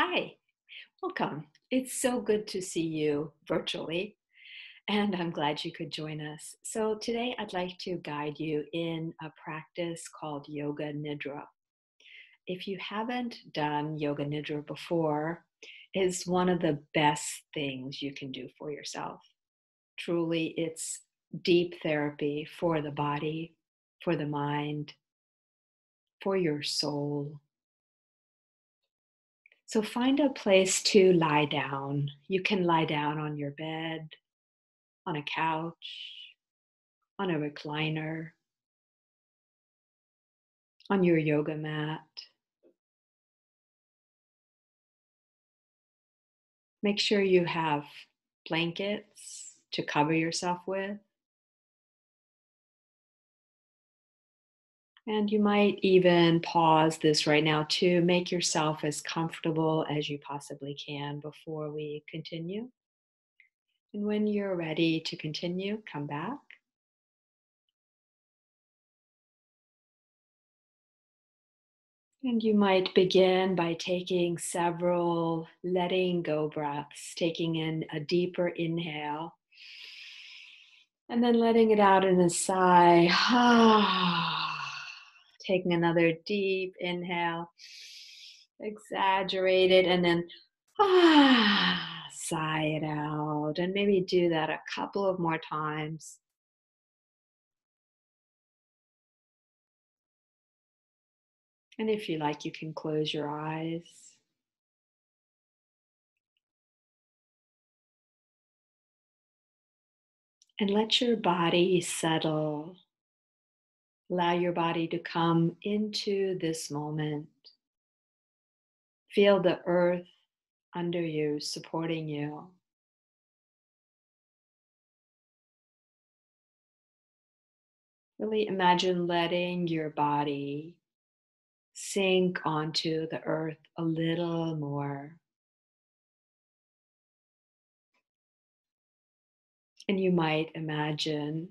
Hi, welcome. It's so good to see you virtually, and I'm glad you could join us. So, today I'd like to guide you in a practice called Yoga Nidra. If you haven't done Yoga Nidra before, it's one of the best things you can do for yourself. Truly, it's deep therapy for the body, for the mind, for your soul. So, find a place to lie down. You can lie down on your bed, on a couch, on a recliner, on your yoga mat. Make sure you have blankets to cover yourself with. And you might even pause this right now to make yourself as comfortable as you possibly can before we continue. And when you're ready to continue, come back. And you might begin by taking several letting go breaths, taking in a deeper inhale and then letting it out in a sigh. Taking another deep inhale, exaggerate it, and then sigh it out. And maybe do that a couple of more times. And if you like, you can close your eyes. And let your body settle. Allow your body to come into this moment. Feel the earth under you, supporting you. Really imagine letting your body sink onto the earth a little more. And you might imagine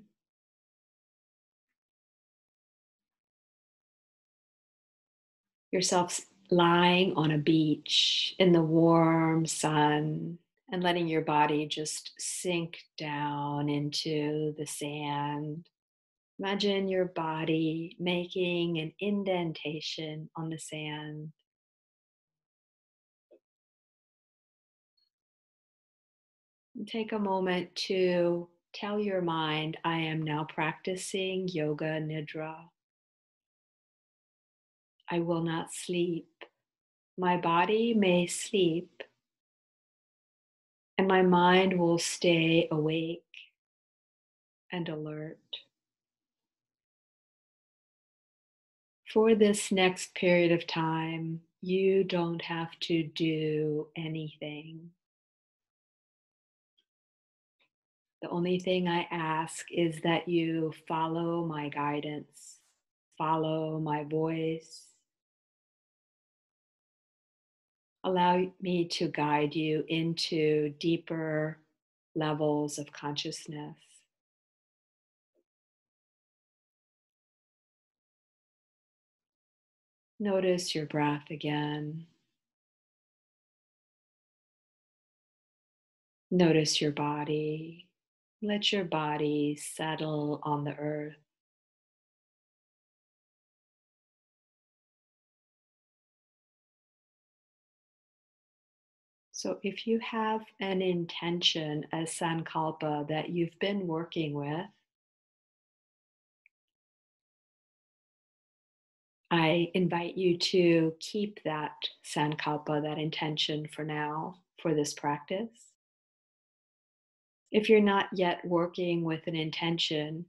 yourself lying on a beach in the warm sun and letting your body just sink down into the sand. Imagine your body making an indentation on the sand. And take a moment to tell your mind, I am now practicing Yoga Nidra. I will not sleep. My body may sleep, and my mind will stay awake and alert. For this next period of time, you don't have to do anything. The only thing I ask is that you follow my guidance, follow my voice. Allow me to guide you into deeper levels of consciousness. Notice your breath again. Notice your body. Let your body settle on the earth. So, if you have an intention, a sankalpa that you've been working with, I invite you to keep that sankalpa, that intention for now, for this practice. If you're not yet working with an intention,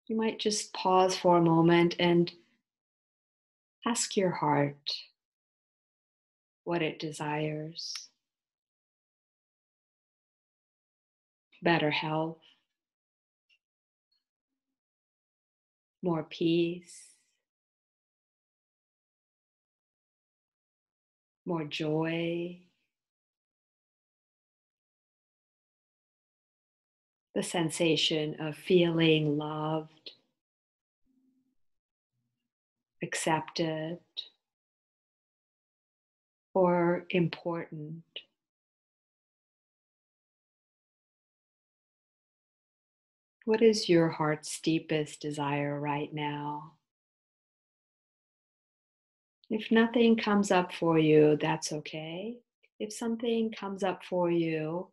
you might just pause for a moment and ask your heart what it desires. Better health, more peace, more joy, the sensation of feeling loved, accepted, or important? What is your heart's deepest desire right now? If nothing comes up for you, that's okay. If something comes up for you,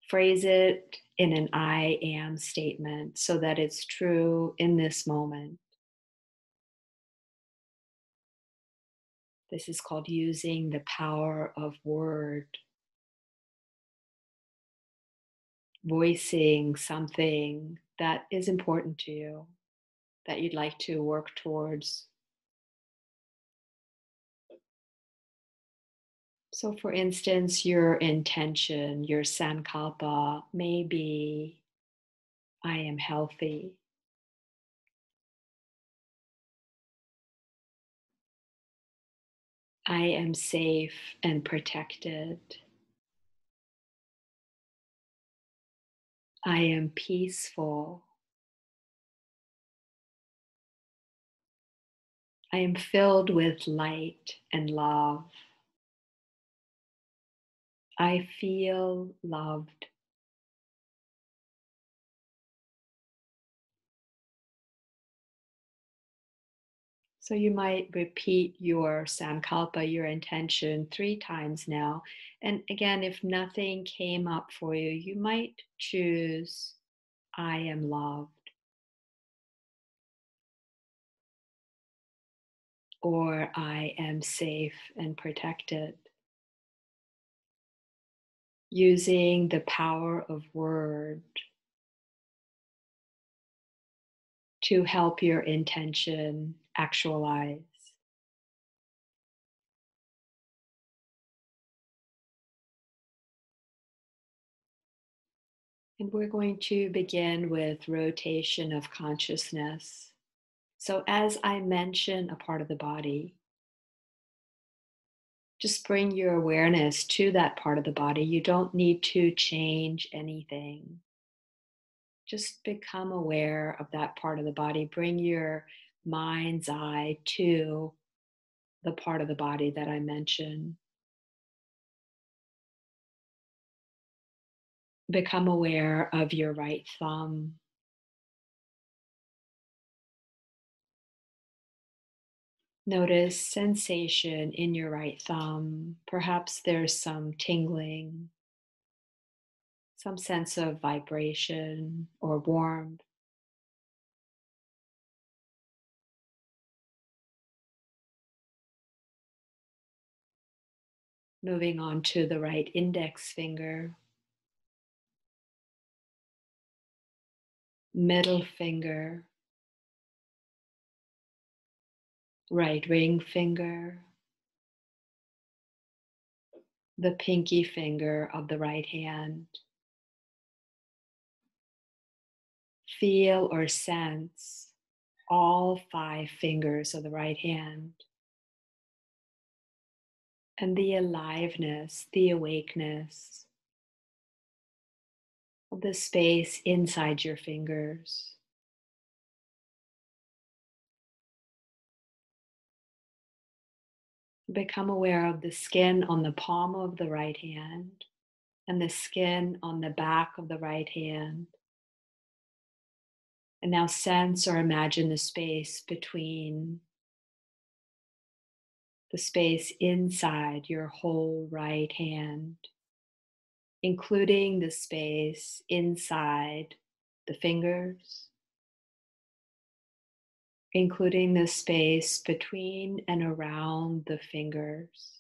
phrase it in an I am statement so that it's true in this moment. This is called using the power of word, voicing something that is important to you, that you'd like to work towards. So, for instance, your intention, your sankalpa may be I am healthy, I am safe and protected, I am peaceful, I am filled with light and love, I feel loved. So you might repeat your sankalpa, your intention, 3 times now. And again, if nothing came up for you, you might choose I am loved or I am safe and protected. Using the power of word to help your intention actualize. And we're going to begin with rotation of consciousness. So, as I mention a part of the body, just bring your awareness to that part of the body. You don't need to change anything. Just become aware of that part of the body. Bring your mind's eye to the part of the body that I mentioned. Become aware of your right thumb. Notice sensation in your right thumb. Perhaps there's some tingling, some sense of vibration or warmth. Moving on to the right index finger, middle finger, right ring finger, the pinky finger of the right hand. Feel or sense all 5 fingers of the right hand and the aliveness, the awakeness of the space inside your fingers. Become aware of the skin on the palm of the right hand and the skin on the back of the right hand. And now sense or imagine the space between, the space inside your whole right hand, including the space inside the fingers, including the space between and around the fingers.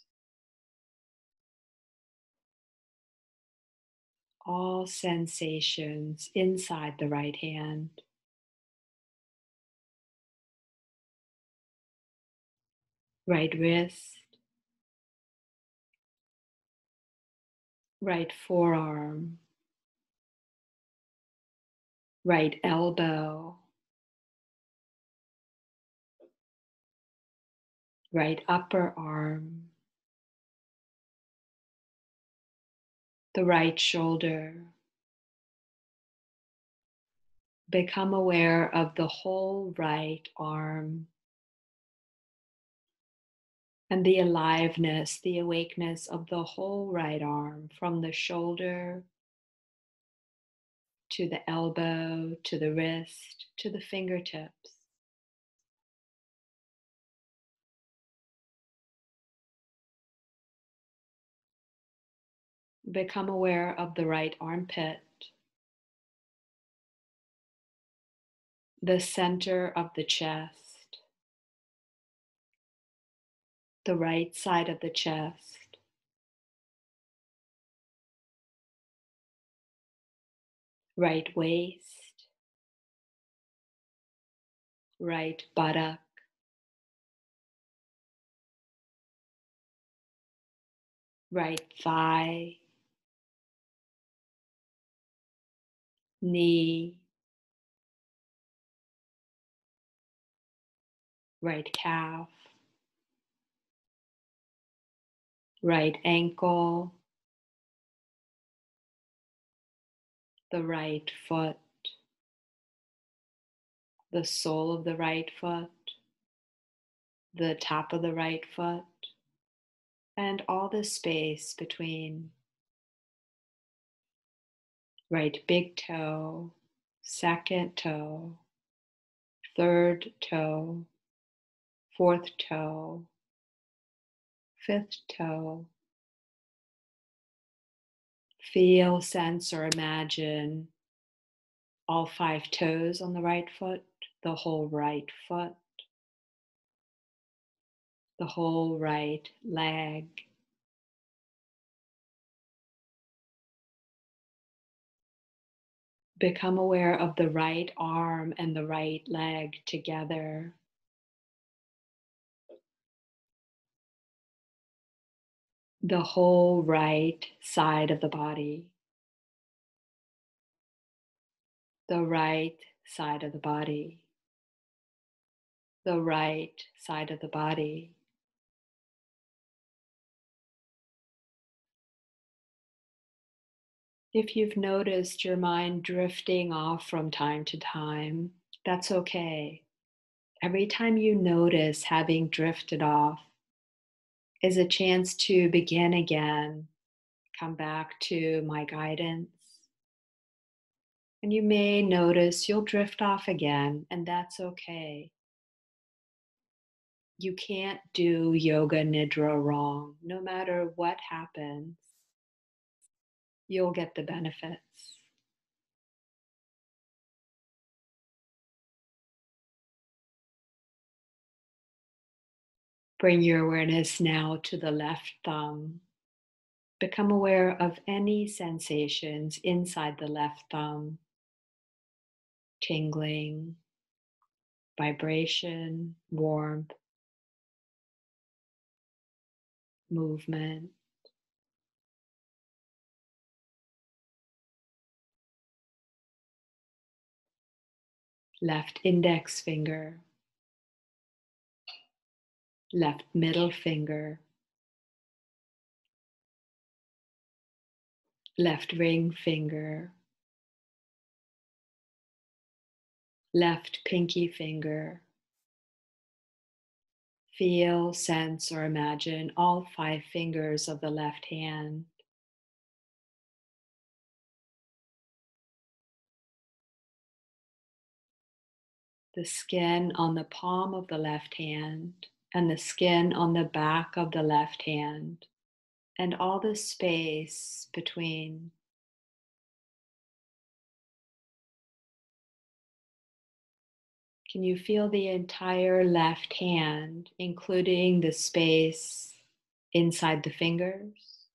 All sensations inside the right hand. Right wrist, right forearm, right elbow, right upper arm, the right shoulder. Become aware of the whole right arm and the aliveness, the awakeness of the whole right arm from the shoulder to the elbow, to the wrist, to the fingertips. Become aware of the right armpit, the center of the chest, the right side of the chest, right waist, right buttock, right thigh, knee, right calf, right ankle, the right foot, the sole of the right foot, the top of the right foot, and all the space between right big toe, second toe, third toe, fourth toe, fifth toe. Feel, sense, or imagine all 5 toes on the right foot, the whole right foot, the whole right leg. Become aware of the right arm and the right leg together. The whole right side of the body, the right side of the body, the right side of the body. If you've noticed your mind drifting off from time to time, that's okay. Every time you notice having drifted off is a chance to begin again, come back to my guidance. And you may notice you'll drift off again, and that's okay. You can't do Yoga Nidra wrong. No matter what happens, you'll get the benefits. Bring your awareness now to the left thumb. Become aware of any sensations inside the left thumb, tingling, vibration, warmth, movement. Left index finger, left middle finger, left ring finger, left pinky finger. Feel, sense, or imagine all 5 fingers of the left hand. The skin on the palm of the left hand and the skin on the back of the left hand, and all the space between. Can you feel the entire left hand, including the space inside the fingers,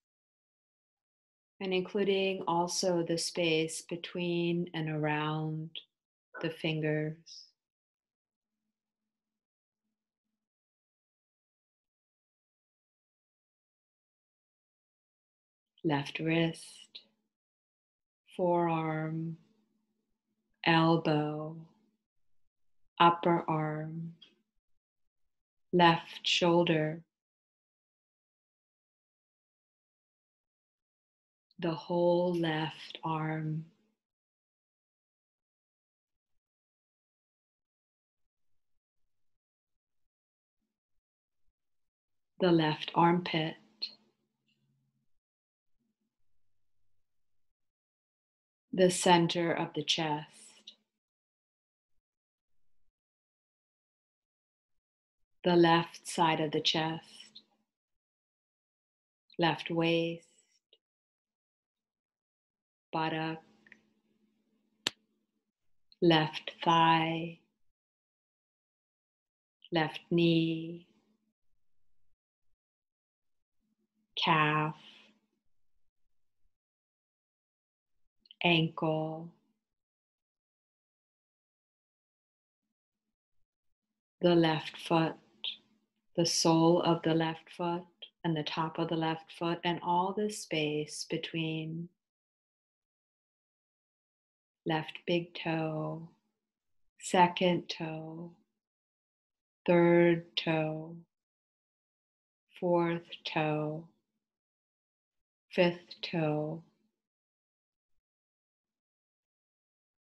and including also the space between and around the fingers? Left wrist, forearm, elbow, upper arm, left shoulder, the whole left arm. the left armpit, the center of the chest, the left side of the chest, left waist, buttock, left thigh, left knee, calf, ankle, the left foot, the sole of the left foot, and the top of the left foot, and all the space between left big toe, second toe, third toe, fourth toe, fifth toe,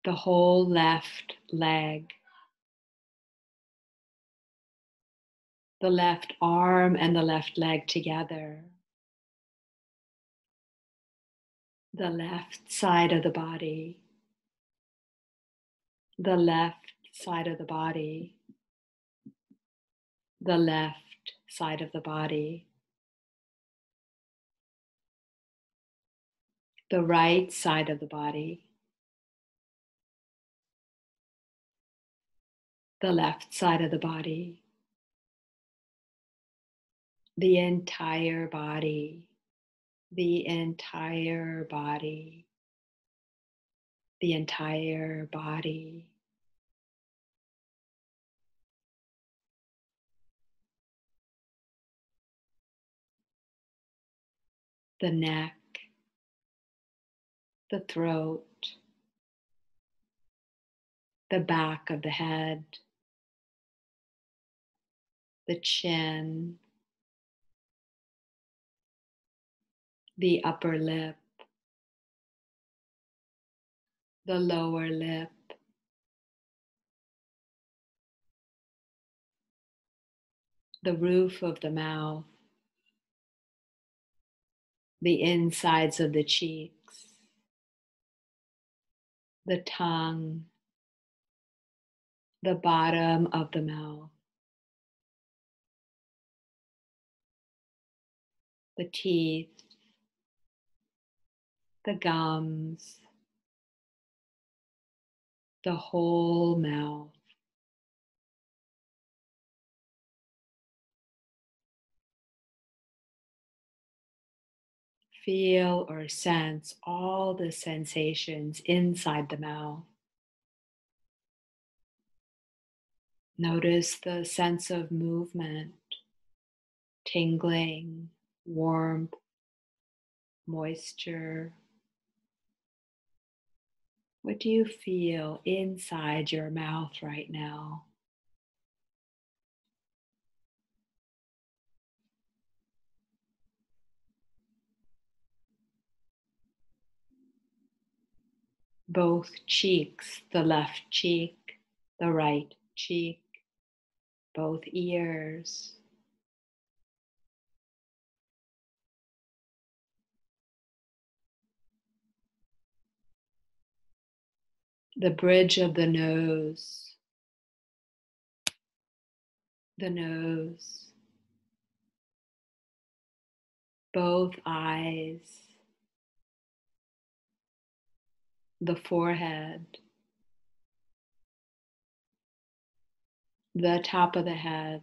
the whole left leg, the left arm and the left leg together, the left side of the body, the left side of the body, the left side of the body, the right side of the body, the left side of the body, the entire body, the entire body, the entire body. The neck, the throat, the back of the head, the chin, the upper lip, the lower lip, the roof of the mouth, the insides of the cheeks, the tongue, the bottom of the mouth, the teeth, the gums, the whole mouth. Feel or sense all the sensations inside the mouth. Notice the sense of movement, tingling, warmth, moisture. What do you feel inside your mouth right now? Both cheeks, the left cheek, the right cheek, both ears. The bridge of the nose, both eyes, the forehead, the top of the head,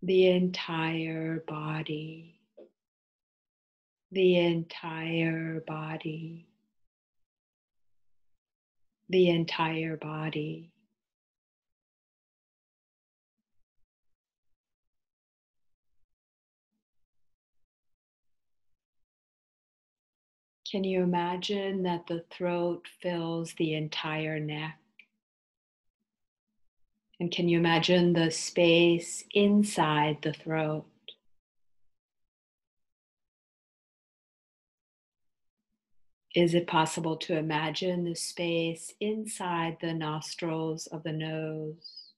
the entire body, the entire body, the entire body. Can you imagine that the throat fills the entire neck? And can you imagine the space inside the throat? Is it possible to imagine the space inside the nostrils of the nose?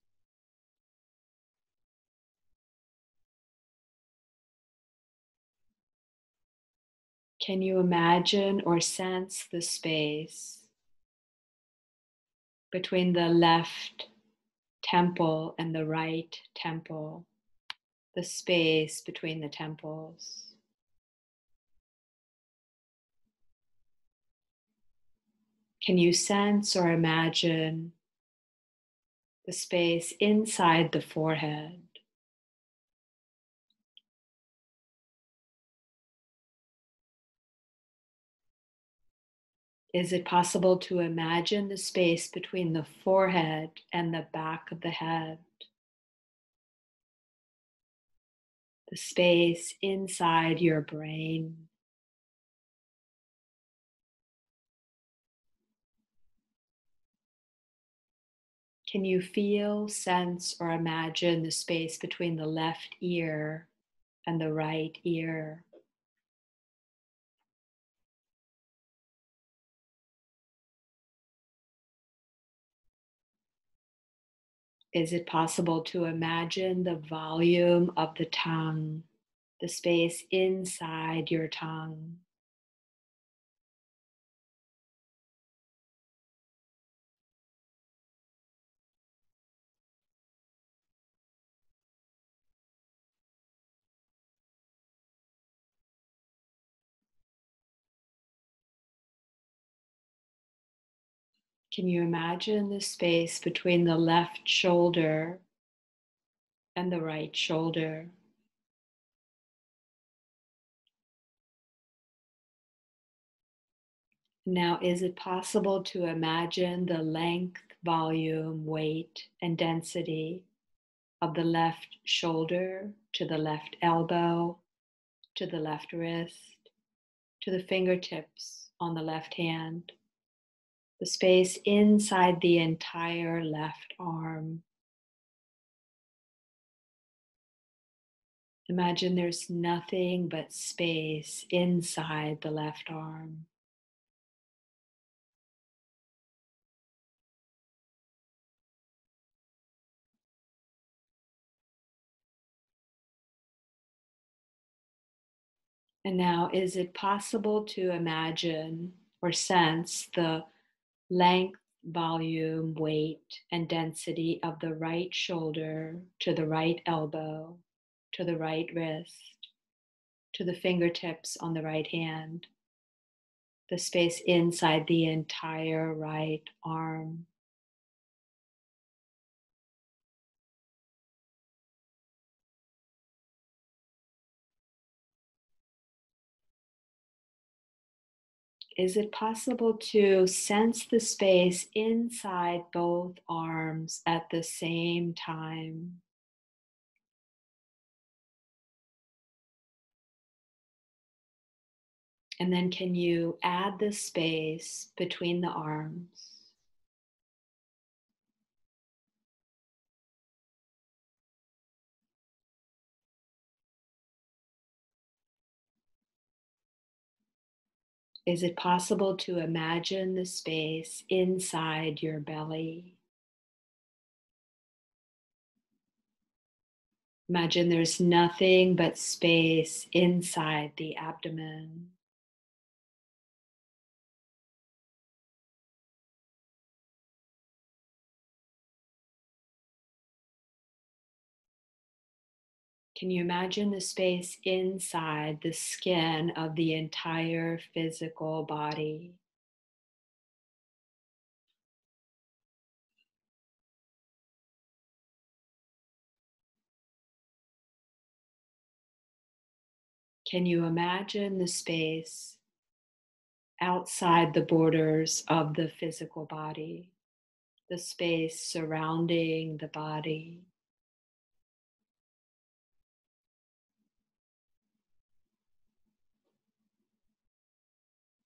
Can you imagine or sense the space between the left temple and the right temple, the space between the temples? Can you sense or imagine the space inside the forehead? Is it possible to imagine the space between the forehead and the back of the head? The space inside your brain? Can you feel, sense, or imagine the space between the left ear and the right ear? Is it possible to imagine the volume of the tongue, the space inside your tongue? Can you imagine the space between the left shoulder and the right shoulder? Now, is it possible to imagine the length, volume, weight, and density of the left shoulder to the left elbow, to the left wrist, to the fingertips on the left hand, the space inside the entire left arm? Imagine there's nothing but space inside the left arm. And now, is it possible to imagine or sense the length, volume, weight, and density of the right shoulder to the right elbow, to the right wrist, to the fingertips on the right hand, the space inside the entire right arm? Is it possible to sense the space inside both arms at the same time? And then can you add the space between the arms? Is it possible to imagine the space inside your belly? Imagine there's nothing but space inside the abdomen. Can you imagine the space inside the skin of the entire physical body? Can you imagine the space outside the borders of the physical body, the space surrounding the body?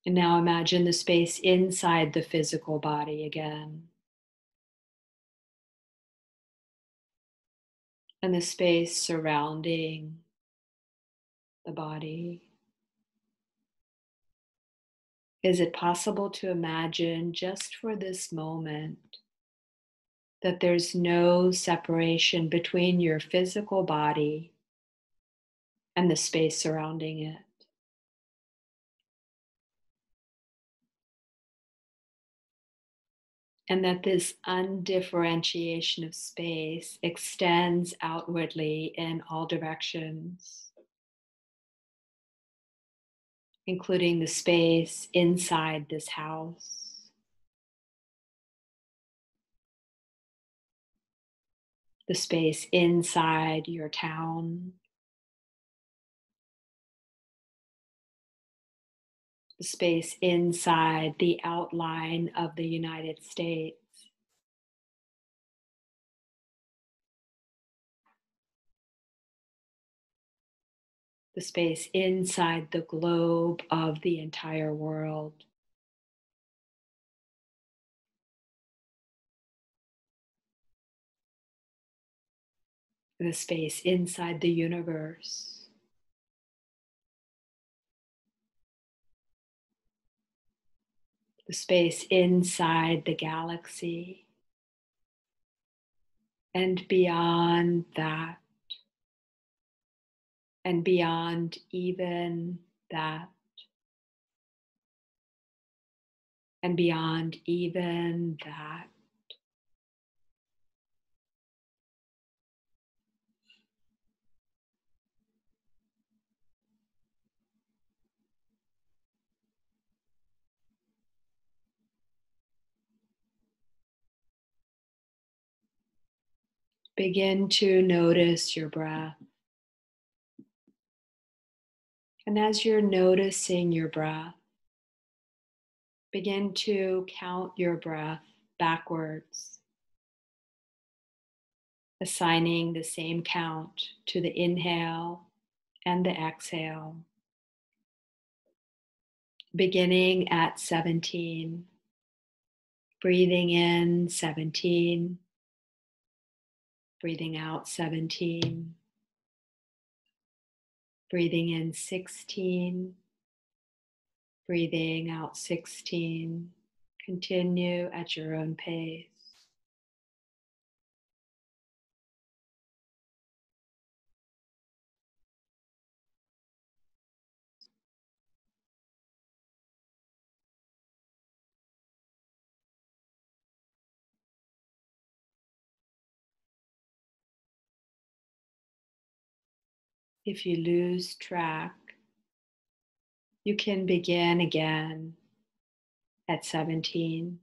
And now imagine the space inside the physical body again, and the space surrounding the body. Is it possible to imagine just for this moment that there's no separation between your physical body and the space surrounding it? And that this undifferentiation of space extends outwardly in all directions, including the space inside this house, the space inside your town, the space inside the outline of the United States, the space inside the globe of the entire world, the space inside the universe, the space inside the galaxy, and beyond that, and beyond even that, and beyond even that. Begin to notice your breath. And as you're noticing your breath, begin to count your breath backwards, assigning the same count to the inhale and the exhale. Beginning at 17, breathing in 17, breathing out 17, breathing in 16, breathing out 16. Continue at your own pace. If you lose track, you can begin again at 17.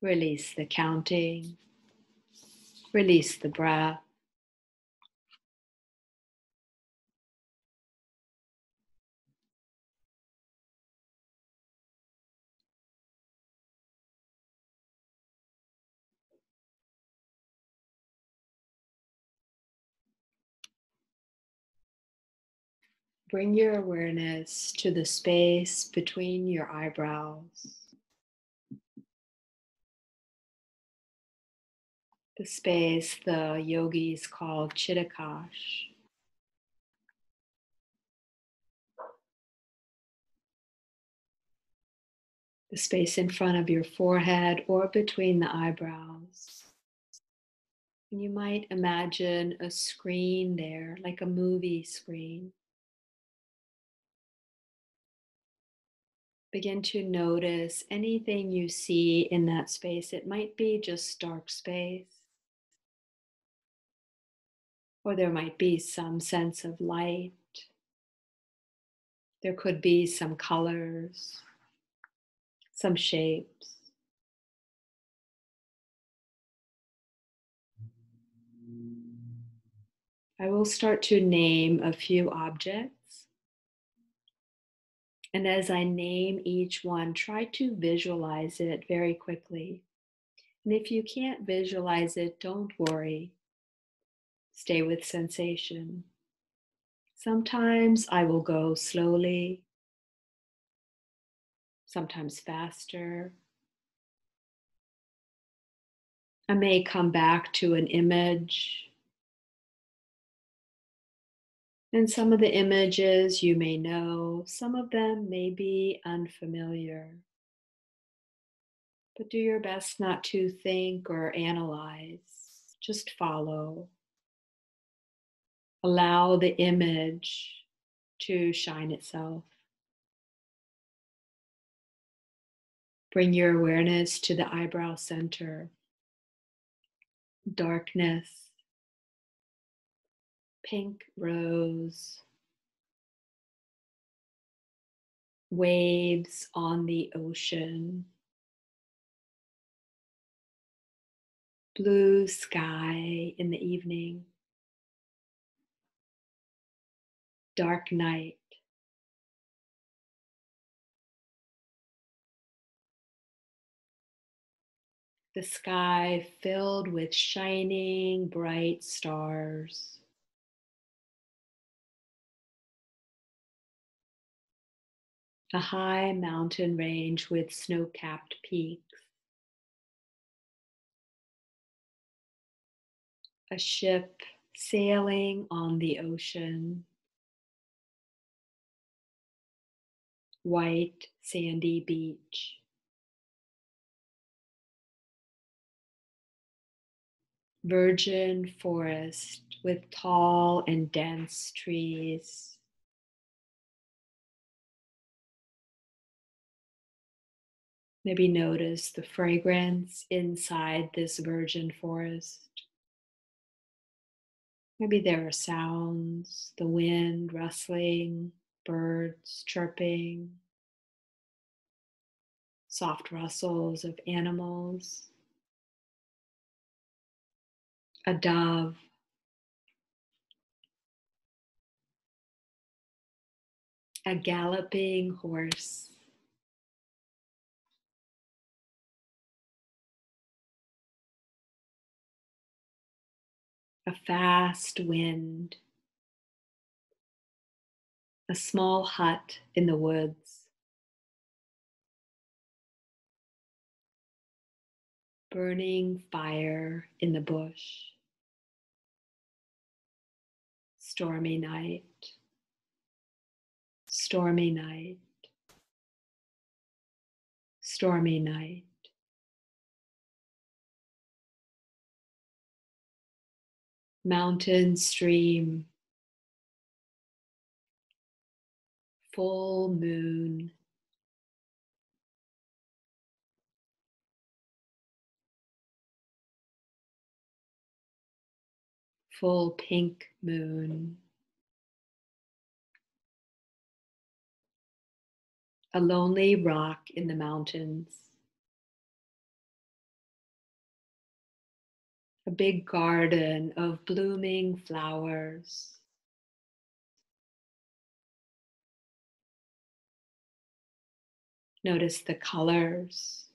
Release the counting, release the breath. Bring your awareness to the space between your eyebrows, the space the yogis call chittakash, the space in front of your forehead or between the eyebrows. And you might imagine a screen there, like a movie screen. Begin to notice anything you see in that space. It might be just dark space, or there might be some sense of light. There could be some colors, some shapes. I will start to name a few objects. And as I name each one, try to visualize it very quickly. And if you can't visualize it, don't worry. Stay with sensation. Sometimes I will go slowly. sometimes faster. I may come back to an image, and some of the images you may know, some of them may be unfamiliar, but do your best not to think or analyze, just follow. Allow the image to shine itself. Bring your awareness to the eyebrow center. Darkness, pink rose, waves on the ocean, blue sky in the evening, dark night, the sky filled with shining bright stars, a high mountain range with snow-capped peaks, a ship sailing on the ocean, white sandy beach, virgin forest with tall and dense trees. Maybe notice the fragrance inside this virgin forest. Maybe there are sounds, the wind rustling, birds chirping, soft rustles of animals, a dove, a galloping horse, a fast wind, a small hut in the woods, burning fire in the bush, stormy night, stormy night, stormy night. Mountain stream, full moon, full pink moon, a lonely rock in the mountains, a big garden of blooming flowers, notice the colors,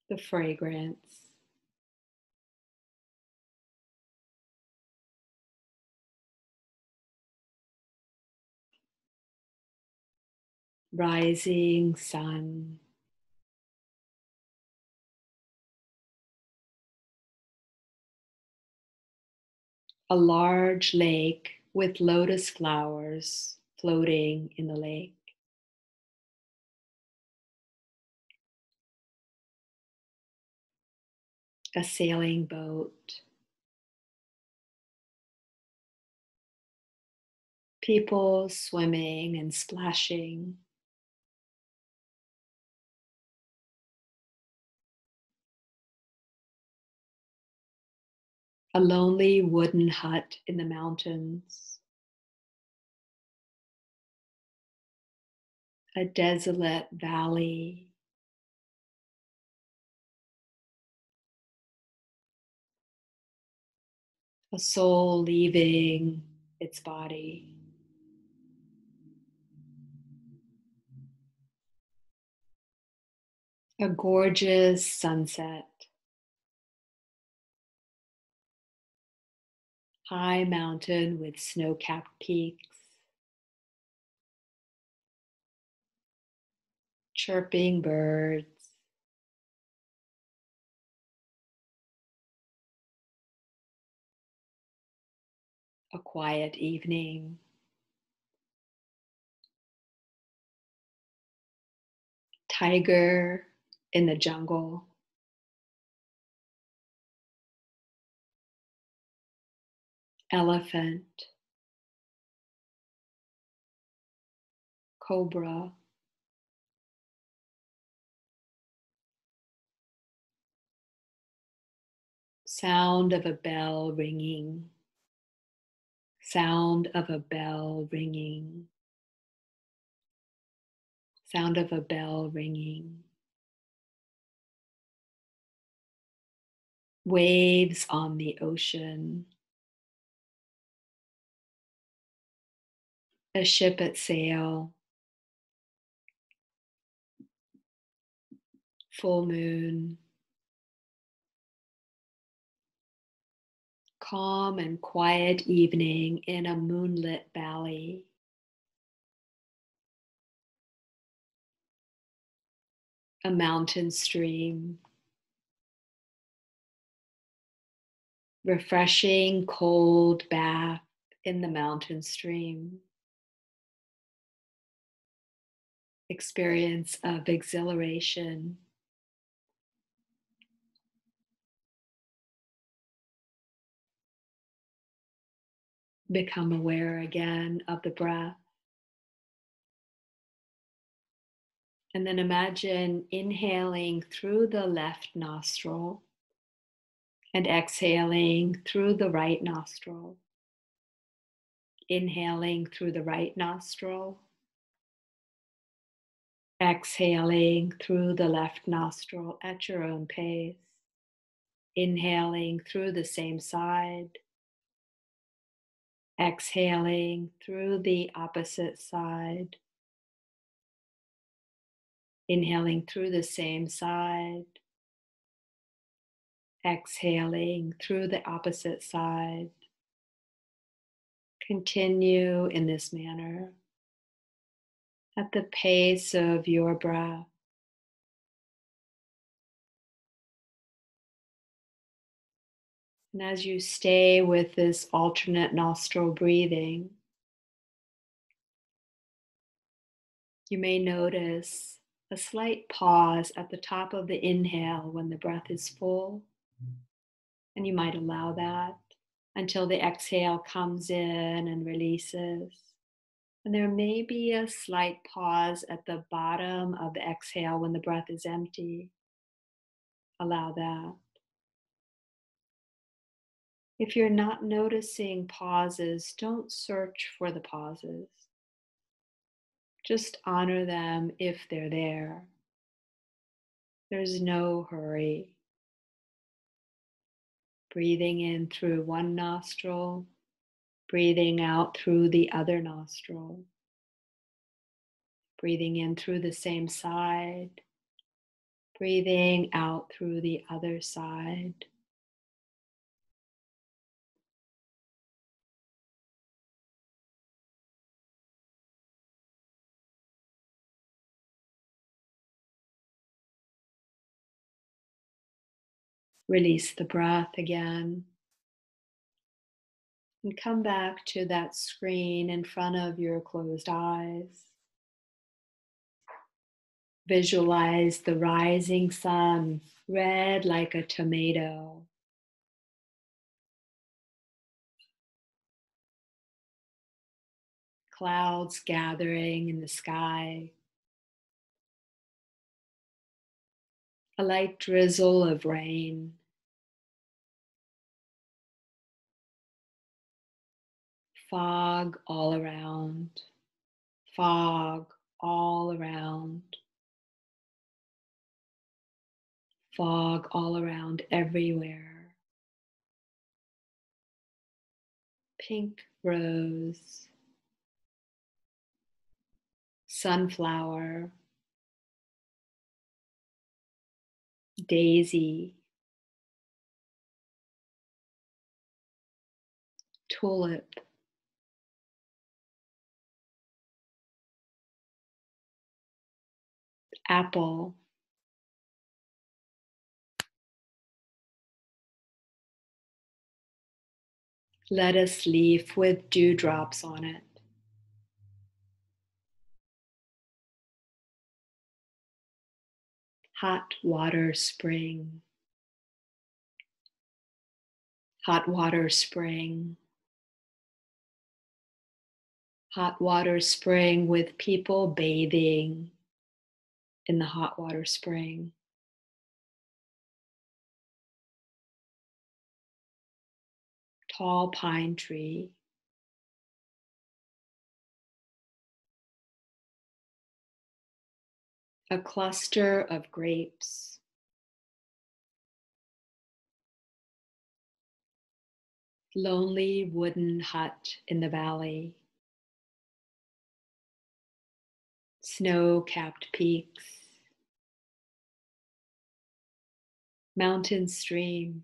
the fragrance, rising sun, a large lake with lotus flowers floating in the lake, a sailing boat, people swimming and splashing, a lonely wooden hut in the mountains, a desolate valley, a soul leaving its body, a gorgeous sunset, high mountain with snow-capped peaks, chirping birds, a quiet evening, tiger in the jungle, elephant, cobra, sound of a bell ringing, sound of a bell ringing, sound of a bell ringing, waves on the ocean, a ship at sail, full moon, calm and quiet evening in a moonlit valley, a mountain stream, refreshing cold bath in the mountain stream, experience of exhilaration, become aware again of the breath. And then imagine inhaling through the left nostril and exhaling through the right nostril. Inhaling through the right nostril, exhaling through the left nostril at your own pace. Inhaling through the same side, exhaling through the opposite side. Inhaling through the same side, exhaling through the opposite side. Continue in this manner at the pace of your breath. And as you stay with this alternate nostril breathing, you may notice a slight pause at the top of the inhale when the breath is full, and you might allow that until the exhale comes in and releases. And there may be a slight pause at the bottom of the exhale when the breath is empty. Allow that. If you're not noticing pauses, don't search for the pauses. Just honor them if they're there. There's no hurry. Breathing in through one nostril, breathing out through the other nostril. Breathing in through the same side, breathing out through the other side. Release the breath again. And come back to that screen in front of your closed eyes. Visualize the rising sun, red like a tomato. Clouds gathering in the sky. A light drizzle of rain. Fog all around. Fog all around. Fog all around everywhere. Pink rose. Sunflower. Daisy. Tulip. apple. Lettuce leaf with dewdrops on it. Hot water spring. Hot water spring. Hot water spring with people bathing in the hot water spring. Tall pine tree. A cluster of grapes. Lonely wooden hut in the valley. Snow-capped peaks. Mountain stream.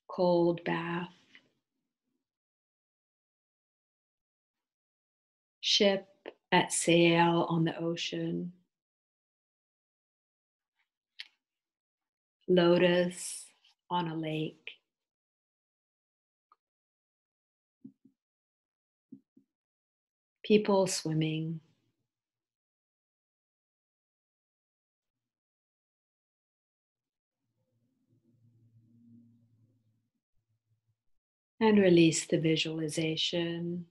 Cold bath. Ship at sail on the ocean. Lotus on a lake. People swimming. And release the visualization.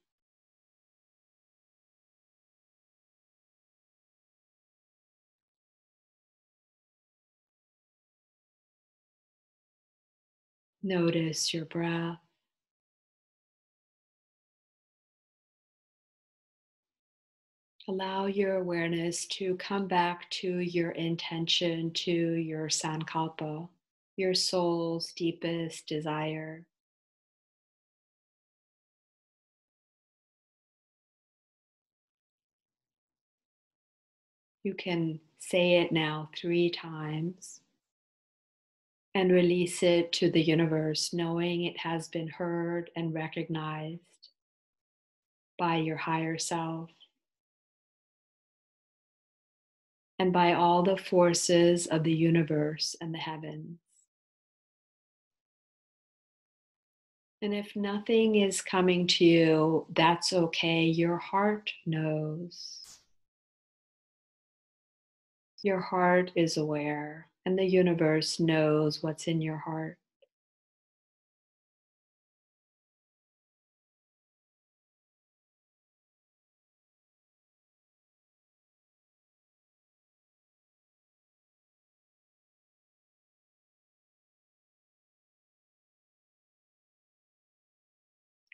Notice your breath. Allow your awareness to come back to your intention, to your sankalpa, your soul's deepest desire. You can say it now 3 times and release it to the universe, knowing it has been heard and recognized by your higher self and by all the forces of the universe and the heavens. And if nothing is coming to you, that's okay. Your heart knows. Your heart is aware, and the universe knows what's in your heart.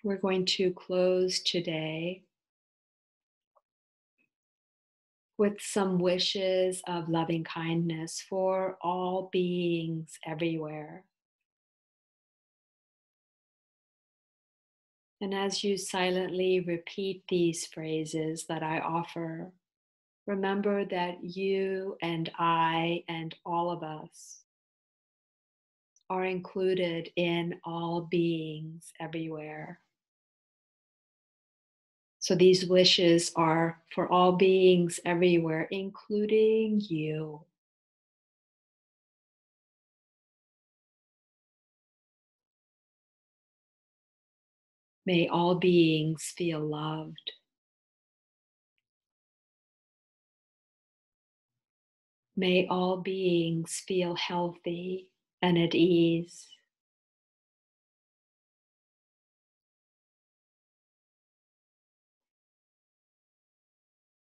We're going to close today with some wishes of loving kindness for all beings everywhere. And as you silently repeat these phrases that I offer, remember that you and I and all of us are included in all beings everywhere. So these wishes are for all beings everywhere, including you. May all beings feel loved. May all beings feel healthy and at ease.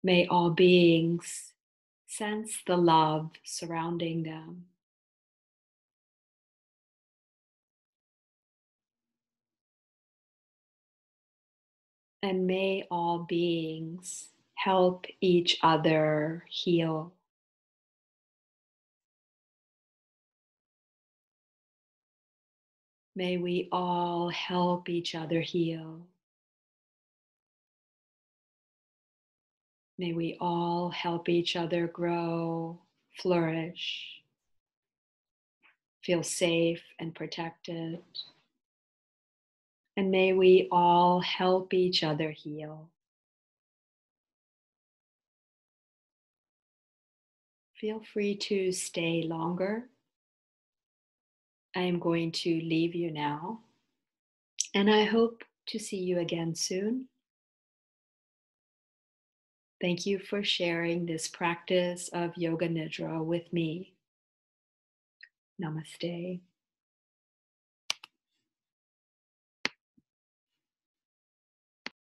May all beings sense the love surrounding them. And may all beings help each other heal. May we all help each other heal. May we all help each other grow, flourish, feel safe and protected. And may we all help each other heal. Feel free to stay longer. I am going to leave you now, and I hope to see you again soon. Thank you for sharing this practice of Yoga Nidra with me. Namaste.